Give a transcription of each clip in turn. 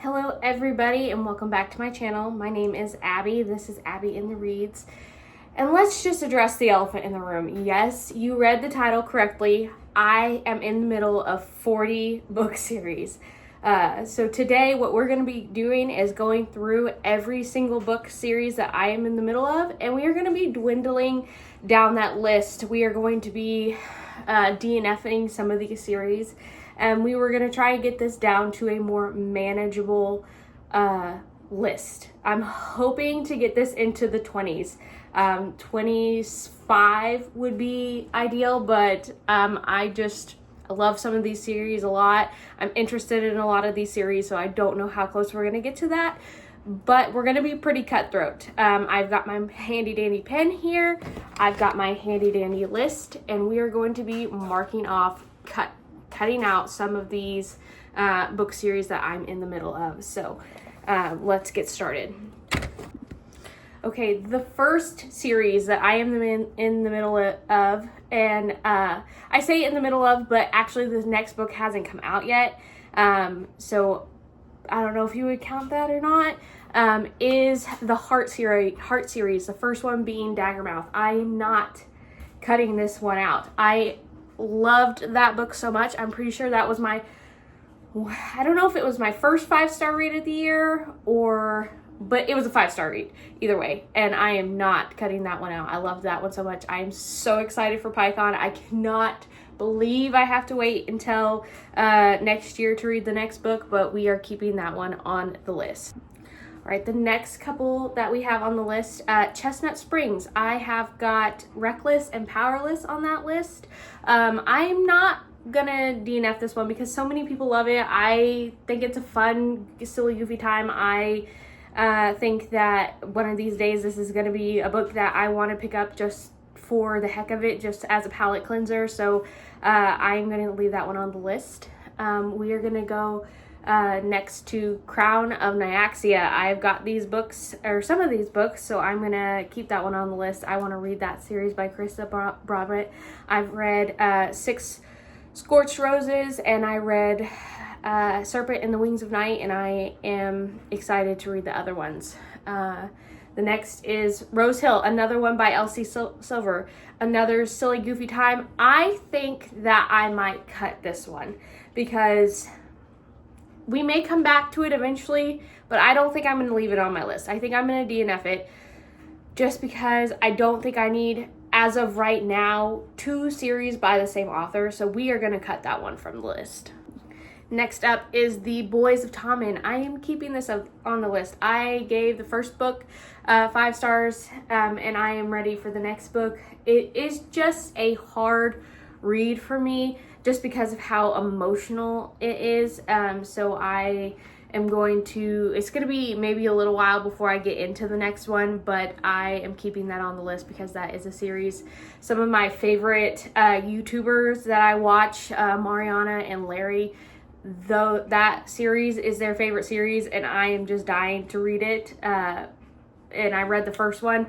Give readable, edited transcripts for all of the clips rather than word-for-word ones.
Hello everybody and welcome back to my channel. My name is Abby. This is Abby in the Reads. And let's just address the elephant in the room. Yes, you read the title correctly. I am in the middle of 40 book series. So today what we're going to be doing is going through every single book series that I am in the middle of, and we are going to be dwindling down that list. We are going to be DNFing some of these series, and we were going to try and get this down to a more manageable list. I'm hoping to get this into the 20s. 25 would be ideal, but I love some of these series a lot. I'm interested in a lot of these series, so I don't know how close we're going to get to that, but we're going to be pretty cutthroat. I've got my handy dandy pen here. I've got my handy dandy list, and we are going to be marking off, cutting out some of these book series that I'm in the middle of. So let's get started. Okay, the first series that I am in the middle of, and I say in the middle of, but actually the next book hasn't come out yet, so I don't know if you would count that or not, is the Heart series, the first one being Daggermouth. I am not cutting this one out. I loved that book so much. I'm pretty sure that was I don't know if it was my first 5-star read of the year, but it was a 5-star read either way, and I am not cutting that one out. I love that one so much. I am so excited for PyCon. I cannot believe I have to wait until next year to read the next book, but we are keeping that one on the list. All right, the next couple that we have on the list, Chestnut Springs. I have got Reckless and Powerless on that list. I'm not gonna DNF this one because so many people love it. I think it's a fun, silly, goofy time. I think that one of these days this is going to be a book that I want to pick up just for the heck of it, just as a palate cleanser. So I'm going to leave that one on the list. We are going to go next to Crown of Nyaxia. I've got these books, or some of these books, so I'm going to keep that one on the list. I want to read that series by Krista Broadbent. I've read 6 Scorched Roses, and I read Serpent in the Wings of Night, and I am excited to read the other ones. The next is Rose Hill, another one by Elsie Silver, another silly, goofy time. I think that I might cut this one because we may come back to it eventually, but I don't think I'm going to leave it on my list. I think I'm going to DNF it just because I don't think I need, as of right now, 2 series by the same author, so we are going to cut that one from the list. Next up is The Boys of Tommen. I am keeping this up on the list. I gave the first book 5 stars, and I am ready for the next book. It is just a hard read for me just because of how emotional it is. So I am it's going to be maybe a little while before I get into the next one, but I am keeping that on the list because that is a series. Some of my favorite YouTubers that I watch, Mariana and Larry, though that series is their favorite series, and I am just dying to read it. And I read the first one,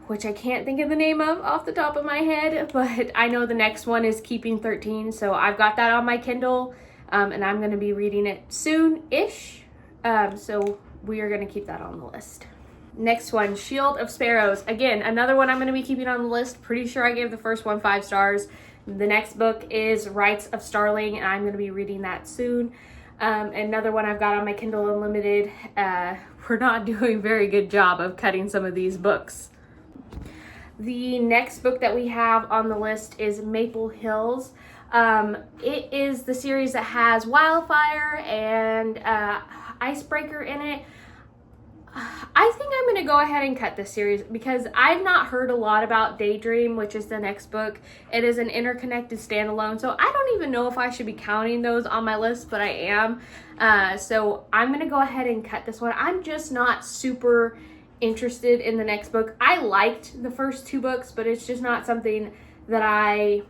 which I can't think of the name of off the top of my head, but I know the next one is Keeping 13, so I've got that on my Kindle, and I'm going to be reading it soon-ish, so we are going to keep that on the list. Next one, Shield of Sparrows. Again, another one I'm going to be keeping on the list. Pretty sure I gave the first one 5 stars. The next book is Rites of Starling, and I'm going to be reading that soon. Another one I've got on my Kindle Unlimited. We're not doing a very good job of cutting some of these books. The next book that we have on the list is Maple Hills. It is the series that has Wildfire and Icebreaker in it. I think I'm going to go ahead and cut this series because I've not heard a lot about Daydream, which is the next book. It is an interconnected standalone, so I don't even know if I should be counting those on my list, but I am. So I'm going to go ahead and cut this one. I'm just not super interested in the next book. I liked the first 2 books, but it's just not something that I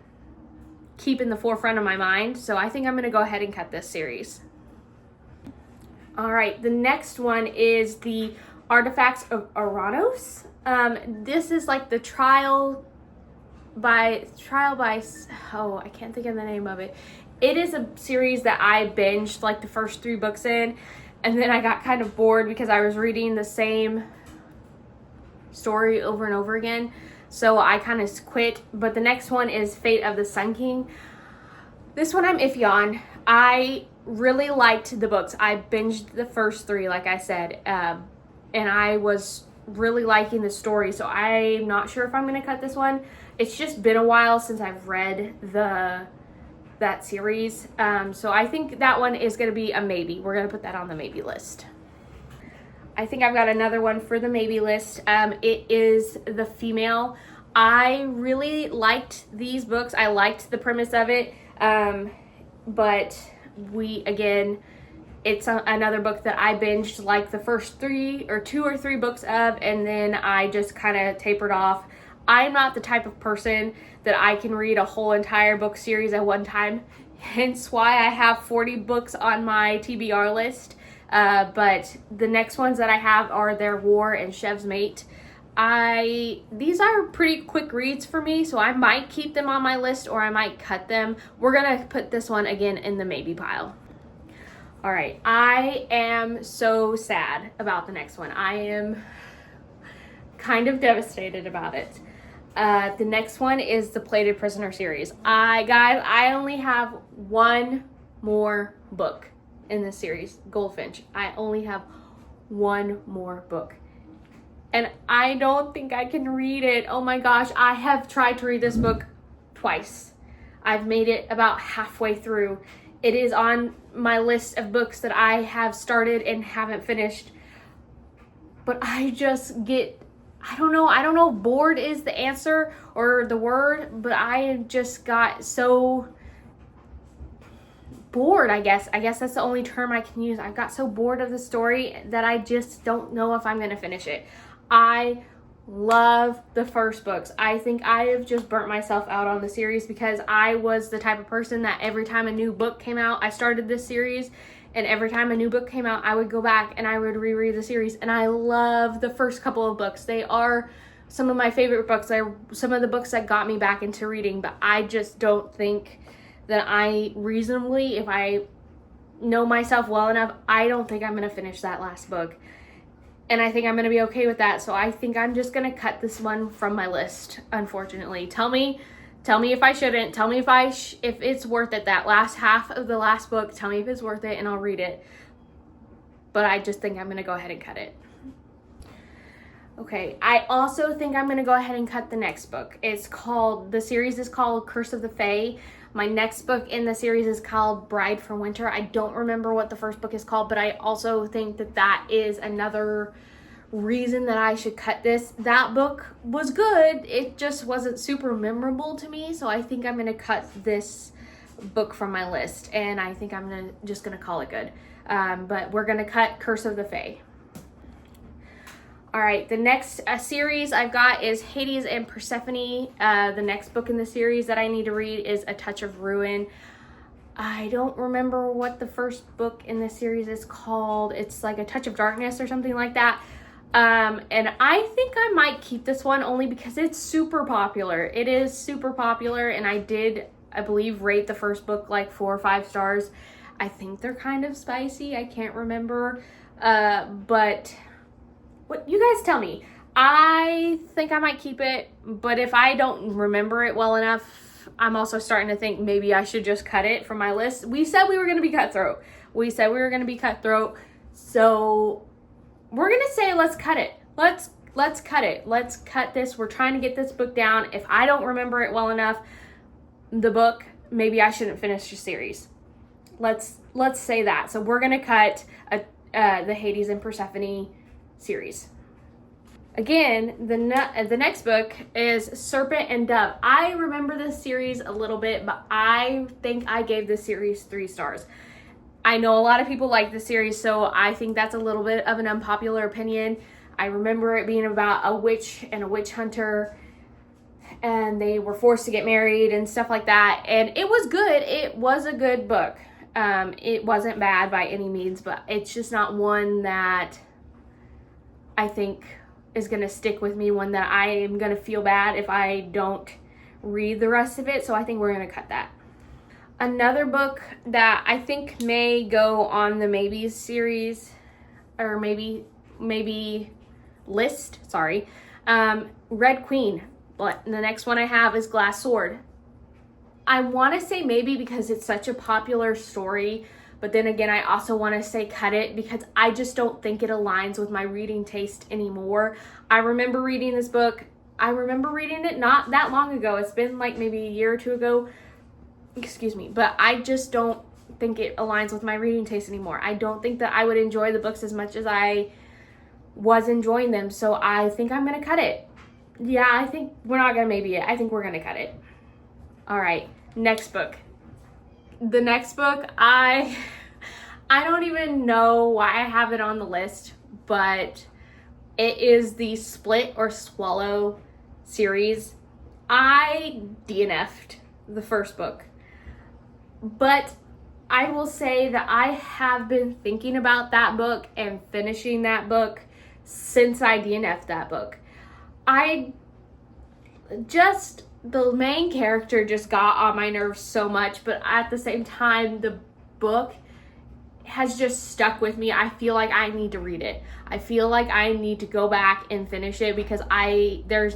keep in the forefront of my mind, so I think I'm going to go ahead and cut this series. All right, the next one is the Artifacts of Aranos. This is like the trial by, oh, I can't think of the name of it. It is a series that I binged like the first 3 books in. And then I got kind of bored because I was reading the same story over and over again. So I kind of quit. But the next one is Fate of the Sun King. This one I'm iffy on. I really liked the books. I binged the first 3, like I said. And I was really liking the story. So I'm not sure if I'm going to cut this one. It's just been a while since I've read that series. So I think that one is going to be a maybe. We're going to put that on the maybe list. I think I've got another one for the maybe list. It is The Female. I really liked these books. I liked the premise of it. But it's another book that I binged like the first 2 or 3 books of, and then I just kind of tapered off. I'm not the type of person that I can read a whole entire book series at one time, hence why I have 40 books on my TBR list. But the next ones that I have are Their War and Chev's Mate. These are pretty quick reads for me, so I might keep them on my list or I might cut them. We're gonna put this one again in the maybe pile. All right, I am so sad about the next one. I am kind of devastated about it. The next one is the Plated Prisoner series. Guys, I only have one more book in this series, Goldfinch. I only have one more book. And I don't think I can read it. Oh my gosh, I have tried to read this book twice. I've made it about halfway through. It is on my list of books that I have started and haven't finished. But I just get, I don't know if bored is the answer or the word, but I just got so bored, I guess. I guess that's the only term I can use. I got so bored of the story that I just don't know if I'm going to finish it. I love the first books. I think I have just burnt myself out on the series because I was the type of person that every time a new book came out, I started this series, and every time a new book came out, I would go back and I would reread the series. And I love the first couple of books. They are some of my favorite books. They're some of the books that got me back into reading, but I just don't think that I reasonably, if I know myself well enough, I don't think I'm going to finish that last book. And I think I'm going to be okay with that. So I think I'm just going to cut this one from my list, unfortunately. Tell me if I shouldn't. Tell me if it's worth it. That last half of the last book, tell me if it's worth it and I'll read it. But I just think I'm going to go ahead and cut it. Okay, I also think I'm going to go ahead and cut the next book. The series is called Curse of the Fae. My next book in the series is called Bride for Winter. I don't remember what the first book is called, but I also think that is another reason that I should cut this. That book was good. It just wasn't super memorable to me, so I think I'm going to cut this book from my list, and I think I'm just going to call it good. But we're going to cut Curse of the Fae. All right, the next series I've got is Hades and Persephone. The next book in the series that I need to read is A Touch of Ruin. I don't remember what the first book in the series is called. It's like A Touch of Darkness or something like that. And I think I might keep this one only because it's super popular. It is super popular, and I believe, rate the first book like 4 or 5 stars. I think they're kind of spicy. I can't remember. But what you guys tell me. I think I might keep it, but if I don't remember it well enough, I'm also starting to think maybe I should just cut it from my list. We said we were going to be cutthroat. So we're going to say let's cut it. Let's cut it. Let's cut this. We're trying to get this book down. If I don't remember it well enough, the book, maybe I shouldn't finish the series. Let's say that. So we're going to cut the Hades and Persephone series. Again, the next book is Serpent and Dove. I remember this series a little bit, but I think I gave this series 3 stars. I know a lot of people like this series, so I think that's a little bit of an unpopular opinion. I remember it being about a witch and a witch hunter, and they were forced to get married and stuff like that, and it was good. It was a good book. It wasn't bad by any means, but it's just not one that I think is going to stick with me, one that I am going to feel bad if I don't read the rest of it. So I think we're going to cut that. Another book that I think may go on the maybe series, or maybe list, sorry. Red Queen. But the next one I have is Glass Sword. I want to say maybe because it's such a popular story, but then again, I also want to say cut it because I just don't think it aligns with my reading taste anymore. I remember reading this book. I remember reading it not that long ago. It's been like maybe a year or two ago. Excuse me. But I just don't think it aligns with my reading taste anymore. I don't think that I would enjoy the books as much as I was enjoying them. So I think I'm going to cut it. Yeah, I think we're not going to maybe it. I think we're going to cut it. All right. Next book. The next book, I don't even know why I have it on the list, but it is the Split or Swallow series. I DNF'd the first book, but I will say that I have been thinking about that book and finishing that book since I DNF'd that book. The main character just got on my nerves so much, but at the same time, the book has just stuck with me. I feel like I need to read it. I feel like I need to go back and finish it because I don't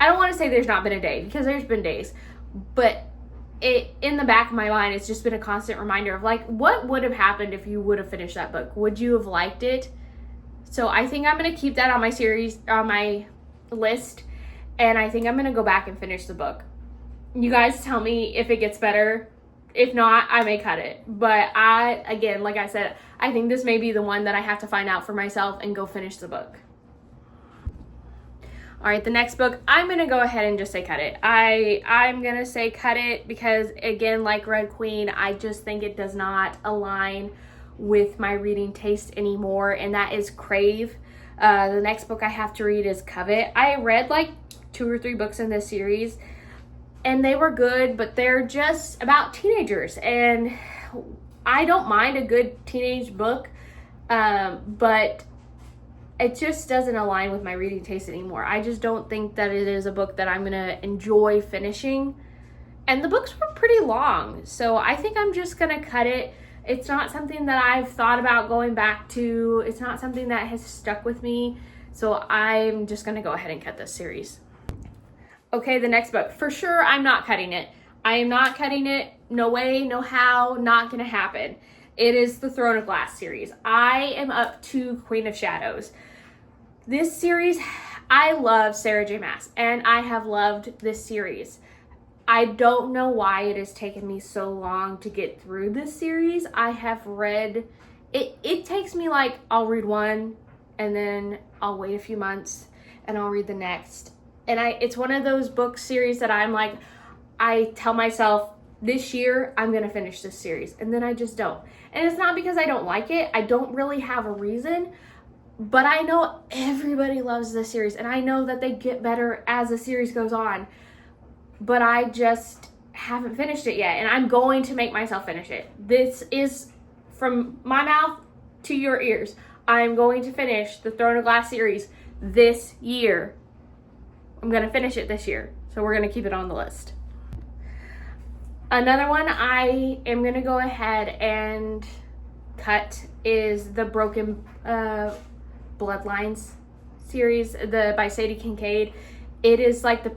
want to say there's not been a day, because there's been days, but in the back of my mind, it's just been a constant reminder of like, what would have happened if you would have finished that book? Would you have liked it? So I think I'm going to keep that on my list. And I think I'm going to go back and finish the book. You guys tell me if it gets better. If not, I may cut it. But again, like I said, I think this may be the one that I have to find out for myself and go finish the book. All right, the next book, I'm going to go ahead and just say cut it. I'm going to say cut it because, again, like Red Queen, I just think it does not align with my reading taste anymore, and that is Crave. The next book I have to read is Covet. I read like 2 or 3 books in this series and they were good, but they're just about teenagers, and I don't mind a good teenage book, but it just doesn't align with my reading taste anymore. I just don't think that it is a book that I'm gonna enjoy finishing, and the books were pretty long, so I think I'm just gonna cut it. It's not something that I've thought about going back to. It's not something that has stuck with me, so I'm just gonna go ahead and cut this series. Okay, the next book. For sure, I'm not cutting it. I am not cutting it. No way, no how, not gonna happen. It is the Throne of Glass series. I am up to Queen of Shadows. This series, I love Sarah J. Maas, and I have loved this series. I don't know why it has taken me so long to get through this series. I have read, it takes me like, I'll read one, and then I'll wait a few months, and I'll read the next. And it's one of those book series that I'm like, I tell myself, this year, I'm going to finish this series. And then I just don't. And it's not because I don't like it. I don't really have a reason. But I know everybody loves this series. And I know that they get better as the series goes on. But I just haven't finished it yet. And I'm going to make myself finish it. This is from my mouth to your ears. I'm going to finish the Throne of Glass series this year. I'm going to finish it this year. So we're going to keep it on the list. Another one I am going to go ahead and cut is the Broken Bloodlines series by Sadie Kincaid. It is like the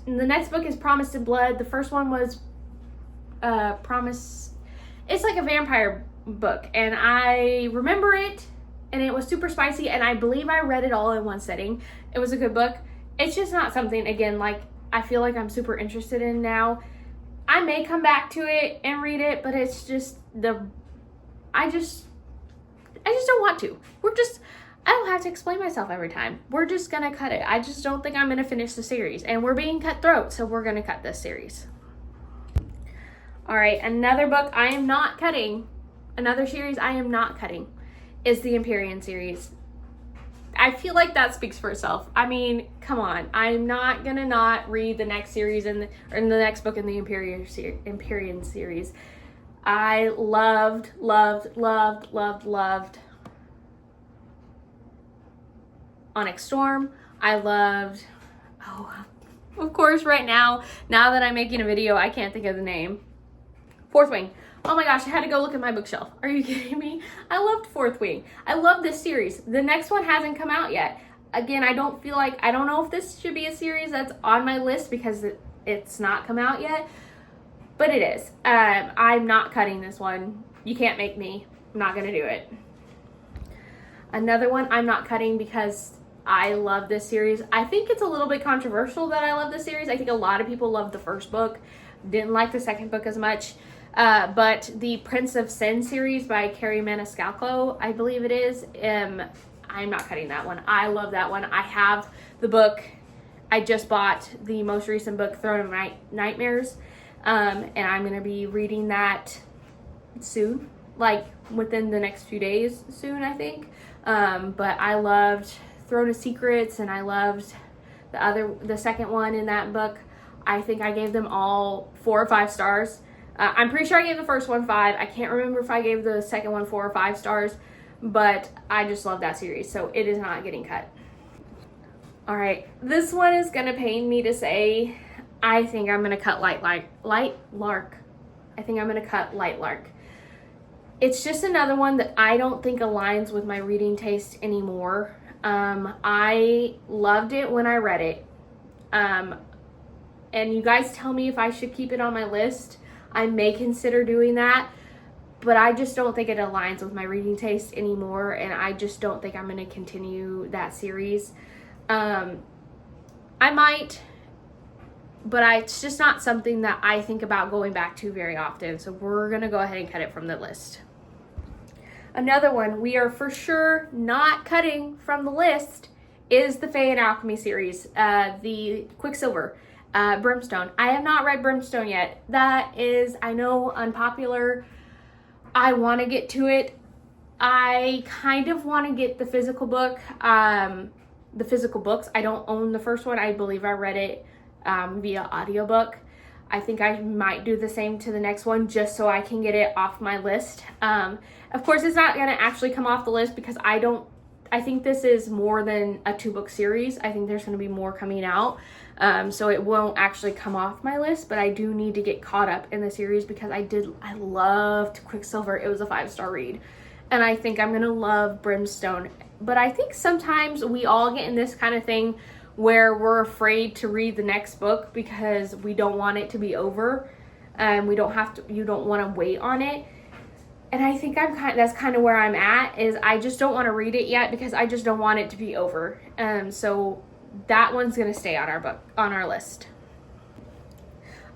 next book is Promised in Blood. The first one was Promise. It's like a vampire book, and I remember it, and it was super spicy, and I believe I read it all in one sitting. It was a good book. It's just not something, again, like I feel like I'm super interested in now. I may come back to it and read it, but it's just I just don't want to. I don't have to explain myself every time. We're just gonna cut it. I just don't think I'm gonna finish the series, and we're being cutthroat, so we're gonna cut this series. All right, another book I am not cutting, another series I am not cutting is the Empyrean series. I feel like that speaks for itself. I mean, come on. I'm not gonna not read the next series or the next book in the Empyrean series. I loved Onyx Storm. I loved, Of course, right now that I'm making a video, I can't think of the name. Fourth Wing. Oh my gosh, I had to go look at my bookshelf. Are you kidding me? I loved Fourth Wing. I love this series. The next one hasn't come out yet. Again, I don't know if this should be a series that's on my list because it's not come out yet, but it is. I'm not cutting this one. You can't make me. I'm not gonna do it. Another one I'm not cutting because I love this series. I think it's a little bit controversial that I love this series. I think a lot of people love the first book, didn't like the second book as much. But the Prince of Sin series by Carrie Maniscalco, I believe it is, I'm not cutting that one. I love that one. I have the book. I just bought the most recent book, Throne of Nightmares, and I'm going to be reading that soon, like within the next few days soon, I think. But I loved Throne of Secrets, and I loved the second one in that book. I think I gave them all 4 or 5 stars. I'm pretty sure I gave the first one 5. I can't remember if I gave the second one 4 or 5 stars, but I just love that series, so it is not getting cut. All right, this one is gonna pain me to say. I think I'm gonna cut Light Lark. I think I'm gonna cut Light Lark. It's just another one that I don't think aligns with my reading taste anymore. I loved it when I read it. And you guys tell me if I should keep it on my list. I may consider doing that, but I just don't think it aligns with my reading taste anymore, and I just don't think I'm going to continue that series. I might, but it's just not something that I think about going back to very often, so we're going to go ahead and cut it from the list. Another one we are for sure not cutting from the list is the Fae and Alchemy series, the Quicksilver. Brimstone. I have not read Brimstone yet. That is, I know, unpopular. I want to get to it. I kind of want to get the physical book, the physical books. I don't own the first one. I believe I read it via audiobook. I think I might do the same to the next one just so I can get it off my list. Of course, it's not going to actually come off the list because I think this is more than a 2-book series. I think there's going to be more coming out. So it won't actually come off my list, but I do need to get caught up in the series because I loved Quicksilver. It was a 5-star read. And I think I'm going to love Brimstone. But I think sometimes we all get in this kind of thing where we're afraid to read the next book because we don't want it to be over. You don't want to wait on it. And I think that's kind of where I'm at, is I just don't want to read it yet because I just don't want it to be over. So that one's going to stay on our list.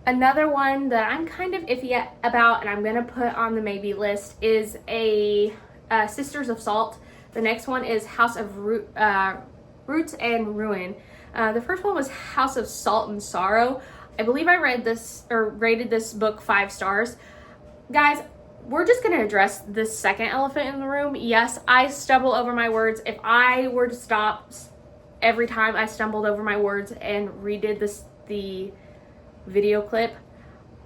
Another one that I'm kind of iffy about and I'm going to put on the maybe list is a Sisters of Salt. The next one is House of Roots and Ruin. The first one was House of Salt and Sorrow. I believe I rated this book 5 stars. Guys, we're just going to address this second elephant in the room. Yes, I stumble over my words. If I were to stop every time I stumbled over my words and redid the video clip,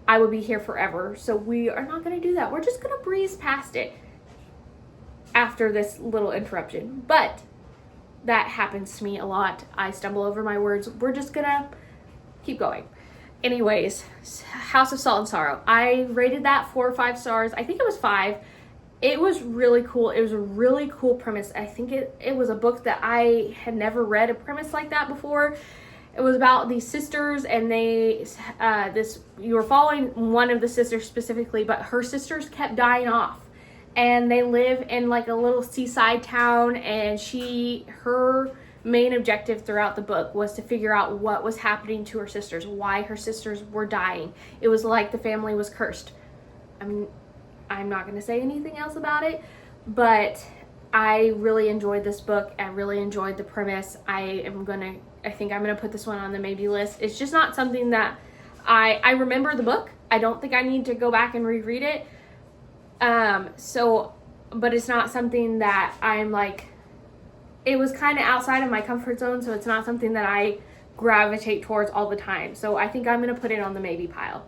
I would be here forever. So we are not going to do that. We're just going to breeze past it after this little interruption. But that happens to me a lot. I stumble over my words. We're just going to keep going. Anyways, House of Salt and Sorrow. I rated that 4 or 5 stars. I think it was 5. It was really cool. It was a really cool premise. I think it was a book that I had never read a premise like that before. It was about these sisters, and you were following one of the sisters specifically, but her sisters kept dying off. And they live in like a little seaside town, and her main objective throughout the book was to figure out what was happening to her sisters, why her sisters were dying. It was like the family was cursed. I mean, I'm not going to say anything else about it, but I really enjoyed this book. I really enjoyed the premise. I think I'm going to put this one on the maybe list. It's just not something that I remember the book. I don't think I need to go back and reread it. But it's not something that I'm like, it was kind of outside of my comfort zone, so it's not something that I gravitate towards all the time. So I think I'm going to put it on the maybe pile.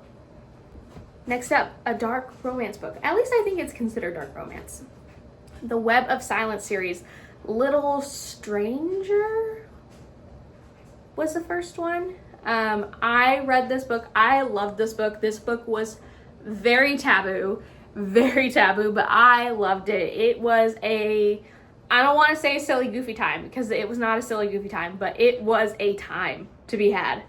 Next up, a dark romance book. At least I think it's considered dark romance. The Web of Silence series. Little Stranger was the first one. I read this book. I loved this book. This book was very taboo, but I loved it. It was I don't want to say a silly, goofy time, because it was not a silly, goofy time, but it was a time to be had.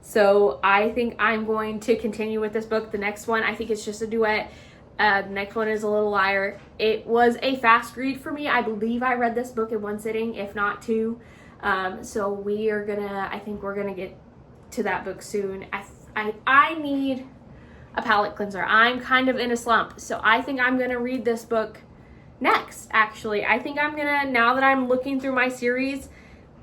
So I think I'm going to continue with this book. The next one, I think it's just a duet. The next one is A Little Liar. It was a fast read for me. I believe I read this book in one sitting, if not two. So I think we're gonna get to that book soon. I need a palate cleanser. I'm kind of in a slump, so I think I'm gonna read this book next. Actually, I think I'm gonna, now that I'm looking through my series,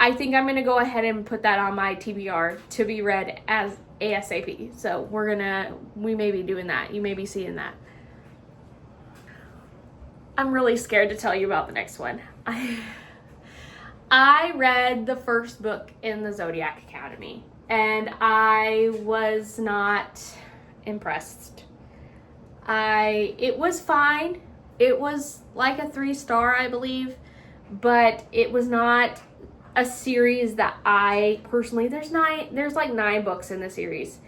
I think I'm gonna go ahead and put that on my TBR to be read as ASAP. So we may be doing that. You may be seeing that. I'm really scared to tell you about the next one. I read the first book in the Zodiac Academy, and I was not impressed. It was fine. It was like a 3-star, I believe, but it was not a series that I personally, there's like 9 books in the series.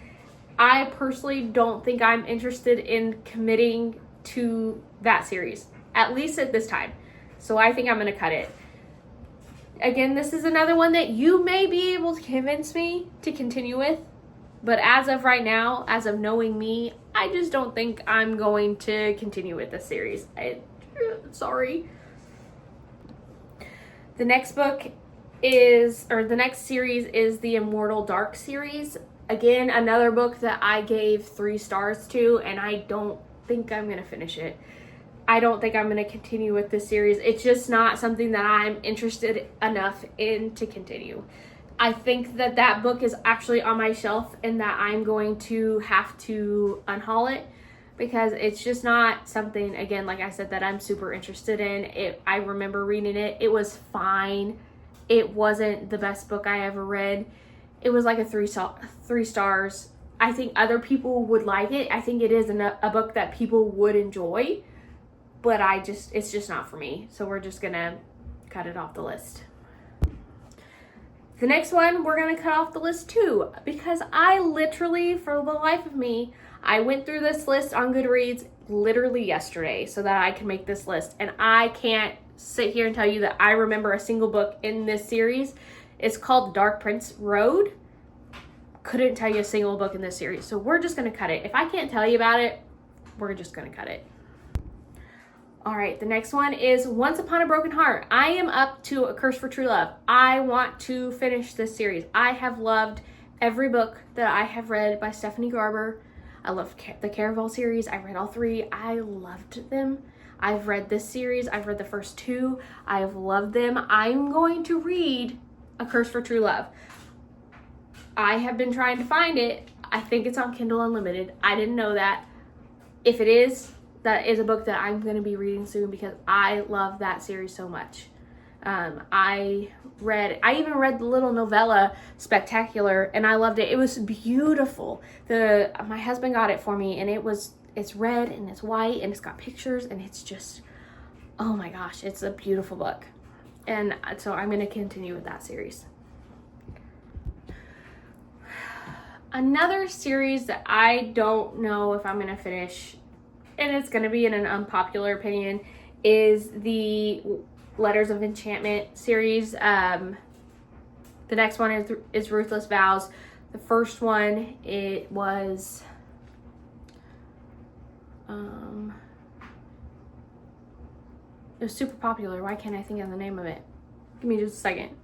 I personally don't think I'm interested in committing to that series, at least at this time. So I think I'm going to cut it. Again, this is another one that you may be able to convince me to continue with, but as of right now, as of knowing me, I just don't think I'm going to continue with this series. Sorry. The next series is the Immortal Dark series. Again, another book that I gave 3 stars to, and I don't think I'm going to finish it. I don't think I'm going to continue with this series. It's just not something that I'm interested enough in to continue. I think that book is actually on my shelf, and that I'm going to have to unhaul it, because it's just not something, again, like I said, that I'm super interested in. I remember reading it. It was fine. It wasn't the best book I ever read. It was like a 3 stars. I think other people would like it. I think it is a book that people would enjoy, but it's just not for me. So we're just gonna cut it off the list. The next one we're gonna cut off the list too, because I literally, for the life of me, I went through this list on Goodreads literally yesterday so that I can make this list, and I can't sit here and tell you that I remember a single book in this series. It's called Dark Prince Road. Couldn't tell you a single book in this series, so we're just gonna cut it. If I can't tell you about it, we're just gonna cut it. All right, the next one is Once Upon a Broken Heart. I am up to A Curse for True Love. I want to finish this series. I have loved every book that I have read by Stephanie Garber. I love the Caraval series. I read all 3. I loved them. I've read this series. I've read the first 2. I have loved them. I'm going to read A Curse for True Love. I have been trying to find it. I think it's on Kindle Unlimited. I didn't know that. If it is, that is a book that I'm going to be reading soon, because I love that series so much. I even read the little novella Spectacular, and I loved it. It was beautiful. My husband got it for me, and it's red and it's white and it's got pictures, and it's just, oh my gosh, it's a beautiful book. And so I'm going to continue with that series. Another series that I don't know if I'm going to finish, and it's going to be in an unpopular opinion, is the Letters of Enchantment series. The next one is Ruthless Vows. The first one, it was super popular. Why can't I think of the name of it? Give me just a second.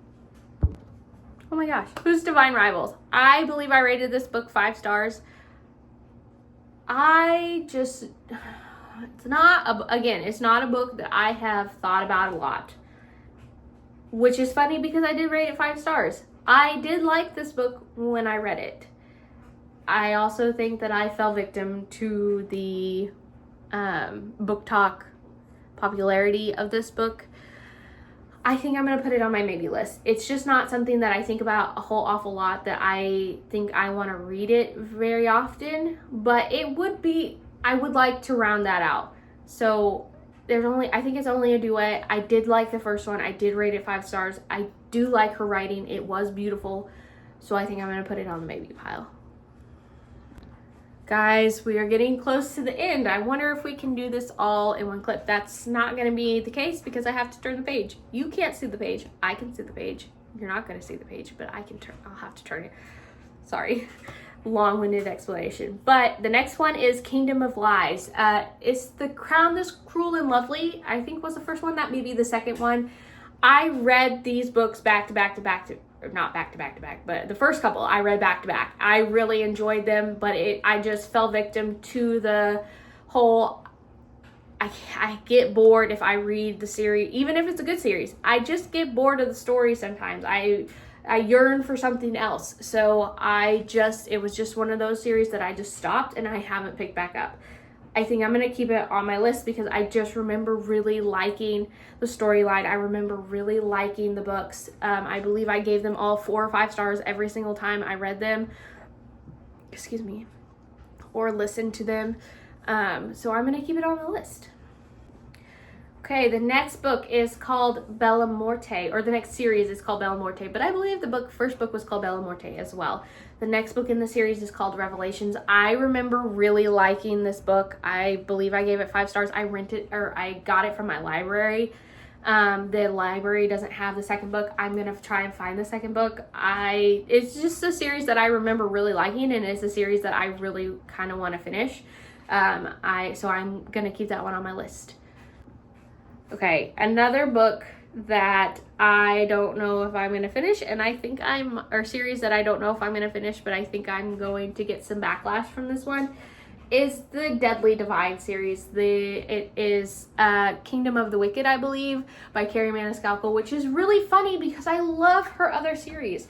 Oh my gosh. Who's Divine Rivals? I believe I rated this book 5 stars. It's not a book that I have thought about a lot, which is funny because I did rate it 5 stars. I did like this book when I read it. I also think that I fell victim to the book talk popularity of this book. I think I'm going to put it on my maybe list. It's just not something that I think about a whole awful lot, that I think I want to read it very often, but I would like to round that out. So I think it's only a duet. I did like the first one. I did rate it 5 stars. I do like her writing. It was beautiful. So I think I'm going to put it on the maybe pile. Guys, we are getting close to the end. I wonder if we can do this all in one clip. That's not going to be the case because I have to turn the page. You can't see the page. I can see the page. You're not going to see the page, but I can turn. I'll have to turn it. Sorry. Long-winded explanation. But the next one is Kingdom of Lies. It's The Crown This Cruel and Lovely, I think was the first one. That may be the second one. I read these books back to back to back to, or not back to back to back, but the first couple I read back to back. I really enjoyed them, but I just fell victim to the whole, I get bored if I read the series, even if it's a good series. I just get bored of the story sometimes. I yearn for something else. So it was just one of those series that I just stopped and I haven't picked back up. I think I'm going to keep it on my list because I just remember really liking the storyline. I remember really liking the books. I believe I gave them all 4 or 5 stars every single time I read them. Excuse me. Or listened to them. So I'm going to keep it on the list. Okay, the next book is called Bella Morte, or the next series is called Bella Morte, but I believe the first book was called Bella Morte as well. The next book in the series is called Revelations. I remember really liking this book. I believe I gave it 5 stars. I got it from my library. The library doesn't have the second book. I'm going to try and find the second book. It's just a series that I remember really liking, and it's a series that I really kind of want to finish. So I'm going to keep that one on my list. Okay, another book that I don't know if I'm going to finish, and or series that I don't know if I'm going to finish, but I think I'm going to get some backlash from this one, is the Deadly Divine series. It is Kingdom of the Wicked, I believe, by Carrie Maniscalco, which is really funny because I love her other series.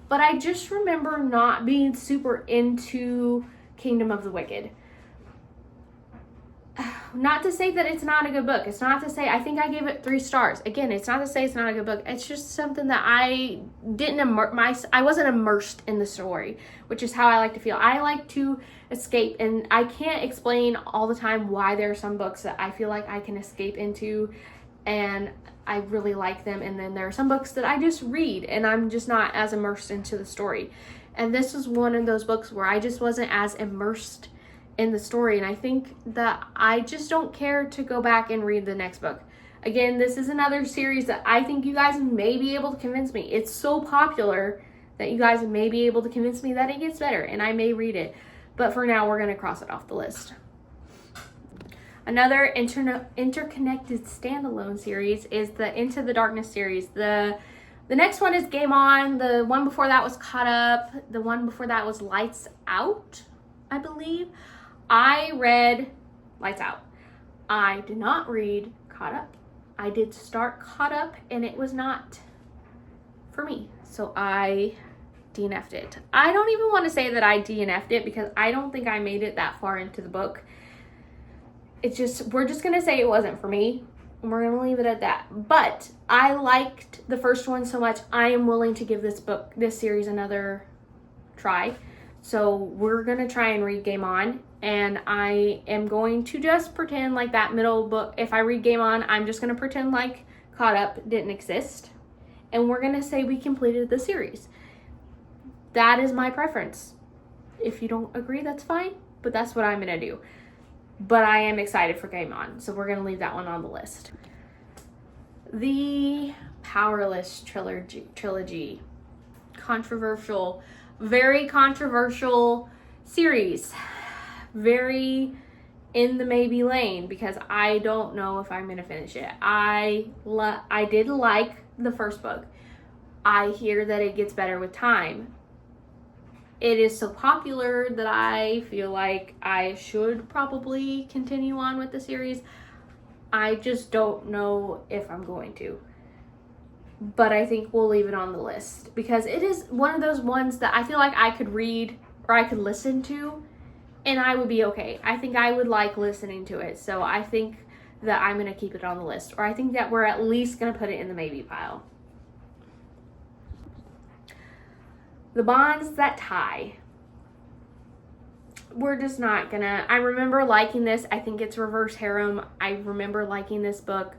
But I just remember not being super into Kingdom of the Wicked. Not to say that it's not a good book. It's not to say, I think I gave it 3 stars. Again, it's not to say it's not a good book. It's just something that I wasn't immersed in the story, which is how I like to feel. I like to escape, and I can't explain all the time why there are some books that I feel like I can escape into, and I really like them. And then there are some books that I just read, and I'm just not as immersed into the story. And this was one of those books where I just wasn't as immersed in the story, and I think that I just don't care to go back and read the next book. Again, this is another series that I think you guys may be able to convince me. It's so popular that you guys may be able to convince me that it gets better, and I may read it. But for now, we're going to cross it off the list. Another interconnected standalone series is the Into the Darkness series. The next one is Game On. The one before that was Caught Up. The one before that was Lights Out, I believe. I read Lights Out. I did not read Caught Up. I did start Caught Up, and it was not for me. So I DNF'd it. I don't even want to say that I DNF'd it because I don't think I made it that far into the book. We're just going to say it wasn't for me, and we're going to leave it at that. But I liked the first one so much, I am willing to give this series another try. So we're going to try and read Game On, and I am going to just pretend like that middle book, if I read Game On, I'm just going to pretend like Caught Up didn't exist, and we're going to say we completed the series. That is my preference. If you don't agree, that's fine, but that's what I'm going to do. But I am excited for Game On, so we're going to leave that one on the list. The Powerless trilogy. Controversial. Very controversial series. Very in the maybe lane because I don't know if I'm going to finish it. I did like the first book. I hear that it gets better with time. It is so popular that I feel like I should probably continue on with the series. I just don't know if I'm going to. But I think we'll leave it on the list because it is one of those ones that I feel like I could read or I could listen to and I would be okay. I think I would like listening to it. So I think that I'm going to keep it on the list, or I think that we're at least going to put it in the maybe pile. The Bonds That Tie. We're just not gonna, I remember liking this. I think it's reverse harem. I remember liking this book.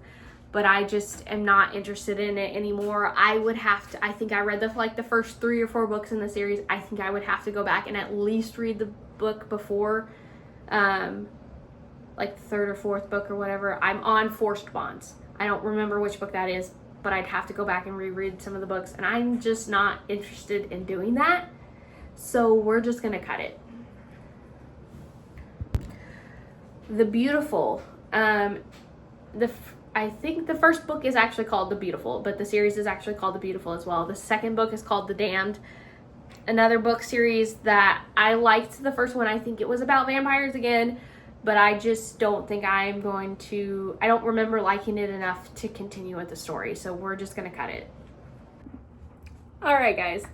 but I just am not interested in it anymore. I would have to, I think I read the first 3 or 4 books in the series. I think I would have to go back and at least read the book before, like the 3rd or 4th book or whatever. I'm on Forced Bonds. I don't remember which book that is, but I'd have to go back and reread some of the books, and I'm just not interested in doing that. So we're just gonna cut it. The Beautiful. I think the first book is actually called The Beautiful, but the series is actually called The Beautiful as well. The second book is called The Damned. Another book series that I liked the first one. I think it was about vampires again, but I just don't think I don't remember liking it enough to continue with the story, so we're just gonna cut it. All right, guys.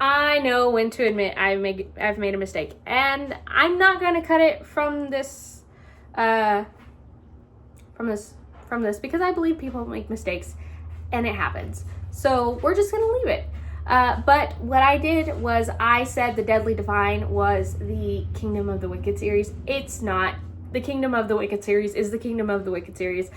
I know when to admit I've made a mistake, and I'm not gonna cut it from this because I believe people make mistakes, and it happens. So we're just gonna leave it. But what I did was I said The Deadly Divine was the Kingdom of the Wicked series. It's not. The Kingdom of the Wicked series is the Kingdom of the Wicked series.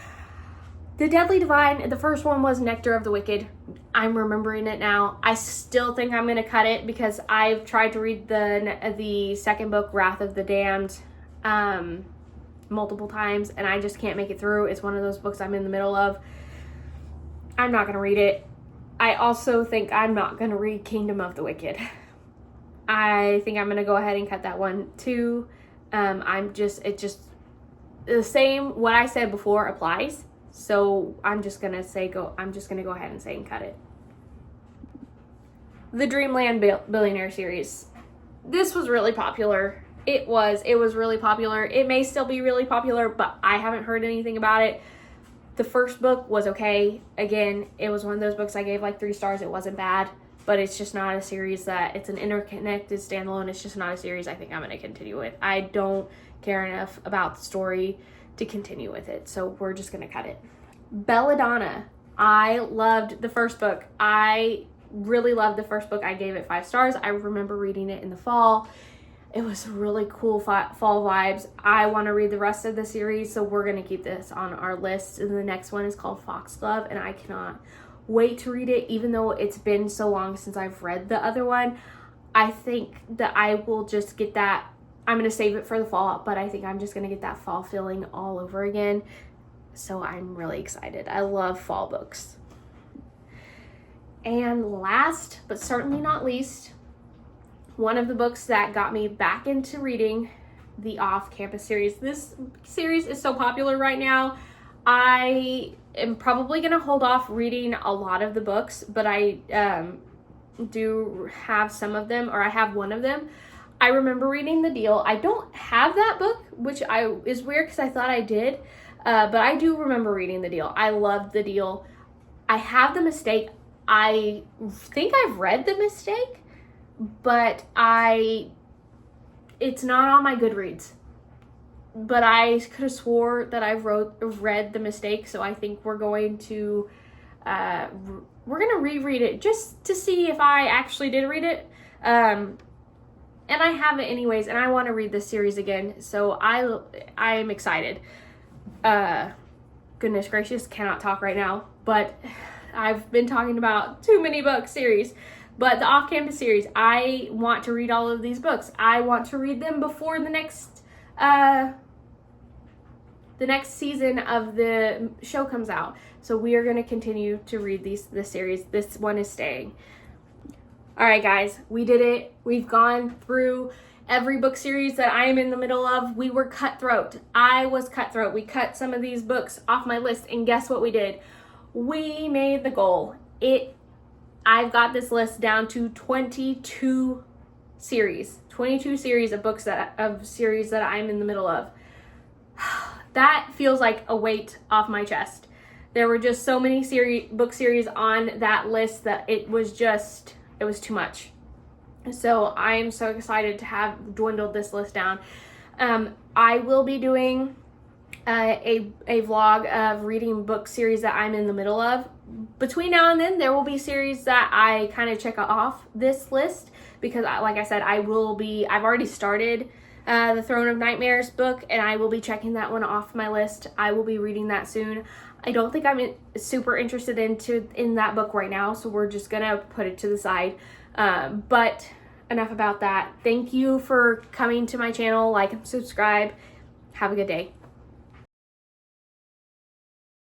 The Deadly Divine, the first one was Nectar of the Wicked. I'm remembering it now. I still think I'm going to cut it because I've tried to read the second book, Wrath of the Damned, multiple times, and I just can't make it through. It's one of those books I'm in the middle of. I'm not going to read it. I also think I'm not going to read Kingdom of the Wicked. I think I'm going to go ahead and cut that one too. The same, what I said before applies. So I'm just going to go ahead and say and cut it. The Dreamland Billionaire series. This was really popular. It was really popular. It may still be really popular, but I haven't heard anything about it. The first book was okay. Again, it was one of those books I gave like 3 stars. It wasn't bad, but it's just not a series it's an interconnected standalone. It's just not a series I think I'm going to continue with. I don't care enough about the story to continue with it, so we're just going to cut it. Belladonna. I loved the first book. I really loved the first book. I gave it 5 stars. I remember reading it in the fall. It was really cool fall vibes. I want to read the rest of the series, so we're going to keep this on our list. And the next one is called Foxglove, and I cannot wait to read it, even though it's been so long since I've read the other one. I think that I will just get that. I'm going to save it for the fall, but I think I'm just going to get that fall feeling all over again. So I'm really excited. I love fall books. And last, but certainly not least, one of the books that got me back into reading, the Off-Campus series. This series is so popular right now. I am probably going to hold off reading a lot of the books, but I do have some of them, or I have one of them. I remember reading The Deal. I don't have that book, which is weird because I thought I did, but I do remember reading The Deal. I loved The Deal. I have The Mistake. I think I've read The Mistake, but it's not on my Goodreads. But I could have swore that I've read The Mistake, so I think we're going to reread it just to see if I actually did read it. And I have it anyways, and I want to read this series again, so I am excited. Goodness gracious, cannot talk right now, but I've been talking about too many book series. But the Off-Campus series, I want to read all of these books. I want to read them before the next season of the show comes out. So we are going to continue to read this series. This one is staying. All right, guys, we did it. We've gone through every book series that I am in the middle of. We were cutthroat. I was cutthroat. We cut some of these books off my list, and guess what we did? We made the goal. I've got this list down to 22 series. 22 series of books of series that I'm in the middle of. That feels like a weight off my chest. There were just so many book series on that list that it was too much. So I am so excited to have dwindled this list down. I will be doing a vlog of reading book series that I'm in the middle of. Between now and then, there will be series that I kind of check off this list because, like I said, I've already started the Throne of Nightmares book, and I will be checking that one off my list. I will be reading that soon. I don't think I'm super interested in that book right now, so we're just gonna put it to the side. But enough about that. Thank you for coming to my channel. Like and subscribe. Have a good day.